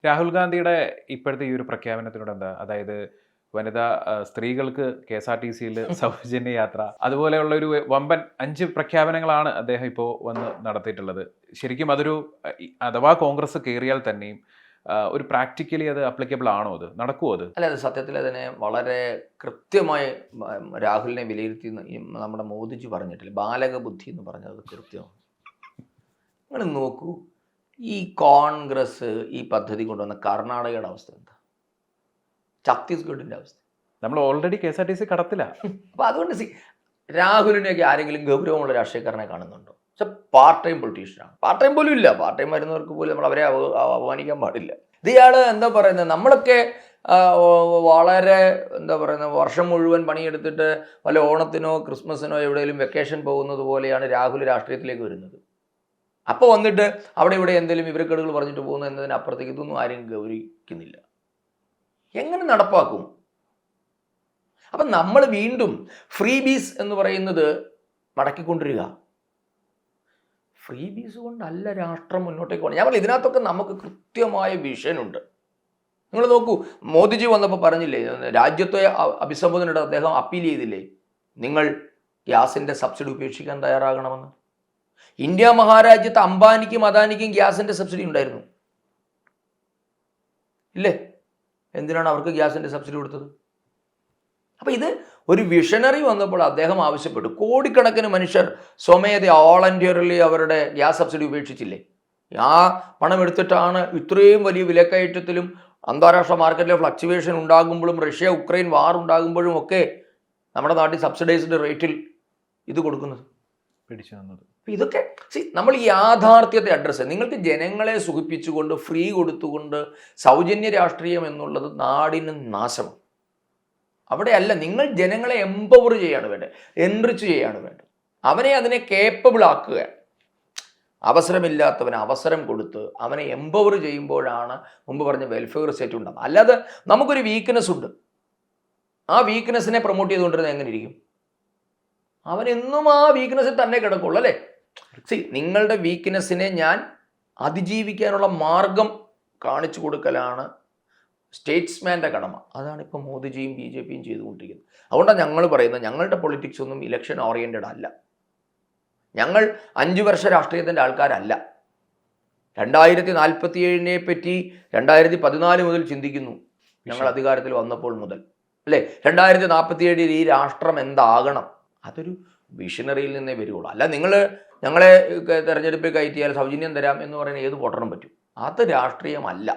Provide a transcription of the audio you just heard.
രാഹുൽ ഗാന്ധിയുടെ ഇപ്പോഴത്തെ ഈ ഒരു പ്രഖ്യാപനത്തിനോട് എന്താ? അതായത് വനിതാ സ്ത്രീകൾക്ക് കെഎസ്ആർടിസിയിൽ സൗജന്യ യാത്ര, അതുപോലെയുള്ള ഒരു വമ്പൻ 5 പ്രഖ്യാപനങ്ങളാണ് അദ്ദേഹം ഇപ്പോൾ വന്ന് നടത്തിയിട്ടുള്ളത്. ശരിക്കും അതൊരു അഥവാ കോൺഗ്രസ് കേറിയാൽ തന്നെയും ഒരു പ്രാക്ടിക്കലി അത് അപ്ലിക്കബിൾ ആണോ? അത് നടക്കുമോ? അത് അല്ല, അത് സത്യത്തിൽ അതിനെ വളരെ കൃത്യമായി രാഹുലിനെ വിലയിരുത്തി നമ്മുടെ മോദിജി പറഞ്ഞിട്ടില്ല. ബാലക ബുദ്ധി എന്ന് പറഞ്ഞത് കൃത്യമാണ്. നിങ്ങൾ നോക്കൂ, ഈ കോൺഗ്രസ് ഈ പദ്ധതി കൊണ്ടുവന്ന കർണാടകയുടെ അവസ്ഥ എന്താ, ഛത്തീസ്ഗഡിൻ്റെ അവസ്ഥ. നമ്മൾ ഓൾറെഡി കെഎസ്ആർടിസി കടത്തില്ല. അപ്പോൾ അതുകൊണ്ട് രാഹുലിനെയൊക്കെ ആരെങ്കിലും ഗൗരവമുള്ള രാഷ്ട്രീയക്കാരനെ കാണുന്നുണ്ടോ? പക്ഷെ പാർട്ട് ടൈം പൊളിറ്റീഷ്യനാണ്. പാർട്ട് ടൈം പോലും ഇല്ല. പാർട്ട് ടൈം വരുന്നവർക്ക് പോലും നമ്മൾ അവരെ അപമാനിക്കാൻ പാടില്ല. ഇത് ഇയാൾ എന്താ പറയുന്നത്, നമ്മളൊക്കെ വളരെ എന്താ പറയുന്നത്, വർഷം മുഴുവൻ പണിയെടുത്തിട്ട് വല്ല ഓണത്തിനോ ക്രിസ്മസിനോ എവിടെയെങ്കിലും വെക്കേഷൻ പോകുന്നത് പോലെയാണ് രാഹുൽ രാഷ്ട്രീയത്തിലേക്ക് വരുന്നത്. അപ്പോൾ വന്നിട്ട് അവിടെ ഇവിടെ എന്തെങ്കിലും വിവരക്കേടുകൾ പറഞ്ഞിട്ട് പോകുന്നു എന്നതിനപ്പുറത്തേക്ക് ഇതൊന്നും ആരും ഗൗരവിക്കുന്നില്ല. എങ്ങനെ നടപ്പാക്കും? അപ്പം നമ്മൾ വീണ്ടും ഫ്രീ ബീസ് എന്ന് പറയുന്നത് മടക്കിക്കൊണ്ടിരിക്കുക. ഫ്രീ ബീസ് കൊണ്ടല്ല രാഷ്ട്രം മുന്നോട്ടേക്ക് പോകണം. ഞാൻ പറഞ്ഞു, ഇതിനകത്തൊക്കെ നമുക്ക് കൃത്യമായ വിഷനുണ്ട്. നിങ്ങൾ നോക്കൂ, മോദിജി വന്നപ്പോൾ പറഞ്ഞില്ലേ, രാജ്യത്തെ അഭിസംബോധന അദ്ദേഹം അപ്പീൽ ചെയ്തില്ലേ, നിങ്ങൾ ഗ്യാസിൻ്റെ സബ്സിഡി ഉപേക്ഷിക്കാൻ തയ്യാറാകണമെന്ന്. ഇന്ത്യ മഹാരാജ്യത്ത് അംബാനിക്കും അദാനിക്കും ഗ്യാസിൻ്റെ സബ്സിഡി ഉണ്ടായിരുന്നു ഇല്ലേ? എന്തിനാണ് അവർക്ക് ഗ്യാസിൻ്റെ സബ്സിഡി കൊടുത്തത്? അപ്പോൾ ഇത് ഒരു വിഷണറി വന്നപ്പോൾ അദ്ദേഹം ആവശ്യപ്പെട്ടു. കോടിക്കണക്കിന് മനുഷ്യർ സ്വമേധ വോളണ്ടിയർലി അവരുടെ ഗ്യാസ് സബ്സിഡി ഉപേക്ഷിച്ചില്ലേ? ആ പണം എടുത്തിട്ടാണ് ഇത്രയും വലിയ വിലക്കയറ്റത്തിലും അന്താരാഷ്ട്ര മാർക്കറ്റിലെ ഫ്ലക്ച്വേഷൻ ഉണ്ടാകുമ്പോഴും റഷ്യ ഉക്രൈൻ വാർ ഉണ്ടാകുമ്പോഴും ഒക്കെ നമ്മുടെ നാട്ടിൽ സബ്സിഡൈസ്ഡ് റേറ്റിൽ ഇത് കൊടുക്കുന്നത്, പിടിച്ചു തന്നത്. ഇതൊക്കെ നമ്മൾ ഈ യാഥാർത്ഥ്യത്തെ അഡ്രസ്സ് ചെയ്യുക. നിങ്ങൾക്ക് ജനങ്ങളെ സുഖിപ്പിച്ചുകൊണ്ട് ഫ്രീ കൊടുത്തുകൊണ്ട് സൗജന്യ രാഷ്ട്രീയം എന്നുള്ളത് നാടിന് നാശമാണ്. അവിടെയല്ല, നിങ്ങൾ ജനങ്ങളെ എംപവർ ചെയ്യാണ് വേണ്ടത്, എൻറിച്ച് ചെയ്യാണ് വേണ്ടത്. അവനെ അതിനെ കേപ്പബിൾ ആക്കുകയാണ്. അവസരമില്ലാത്തവന് അവസരം കൊടുത്ത് അവനെ എംപവർ ചെയ്യുമ്പോഴാണ് മുമ്പ് പറഞ്ഞ വെൽഫെയർ സ്റ്റേറ്റ് ഉണ്ടാകും. അല്ലാതെ നമുക്കൊരു വീക്ക്നെസ് ഉണ്ട്, ആ വീക്ക്നെസ്സിനെ പ്രൊമോട്ട് ചെയ്തുകൊണ്ടിരുന്നത് എങ്ങനെ ഇരിക്കും? അവനെന്നും ആ വീക്ക്നെസ്സിൽ തന്നെ കിടക്കുള്ളൂ അല്ലേ? നിങ്ങളുടെ വീക്ക്നെസ്സിനെ ഞാൻ അതിജീവിക്കാനുള്ള മാർഗം കാണിച്ചു കൊടുക്കലാണ് സ്റ്റേറ്റ്സ്മാൻ്റെ കടമ. അതാണ് ഇപ്പോൾ മോദിജിയും BJPയും ചെയ്തുകൊണ്ടിരിക്കുന്നത്. അതുകൊണ്ടാണ് ഞങ്ങൾ പറയുന്നത്, ഞങ്ങളുടെ പൊളിറ്റിക്സ് ഒന്നും ഇലക്ഷൻ ഓറിയൻറ്റഡ് അല്ല. ഞങ്ങൾ 5 വർഷ രാഷ്ട്രീയത്തിൻ്റെ ആൾക്കാരല്ല. 2047 പറ്റി 2014 മുതൽ ചിന്തിക്കുന്നു, ഞങ്ങൾ അധികാരത്തിൽ വന്നപ്പോൾ മുതൽ അല്ലേ? 2047 ഈ രാഷ്ട്രം എന്താകണം, അതൊരു വിഷനറിയിൽ നിന്നേ വരികയുള്ളൂ. അല്ല നിങ്ങൾ ഞങ്ങളെ തെരഞ്ഞെടുപ്പിൽ കയറ്റിയാൽ സൗജന്യം തരാം എന്ന് പറയുന്ന ഏത് പൊട്ടണം പറ്റും? അത് രാഷ്ട്രീയമല്ല.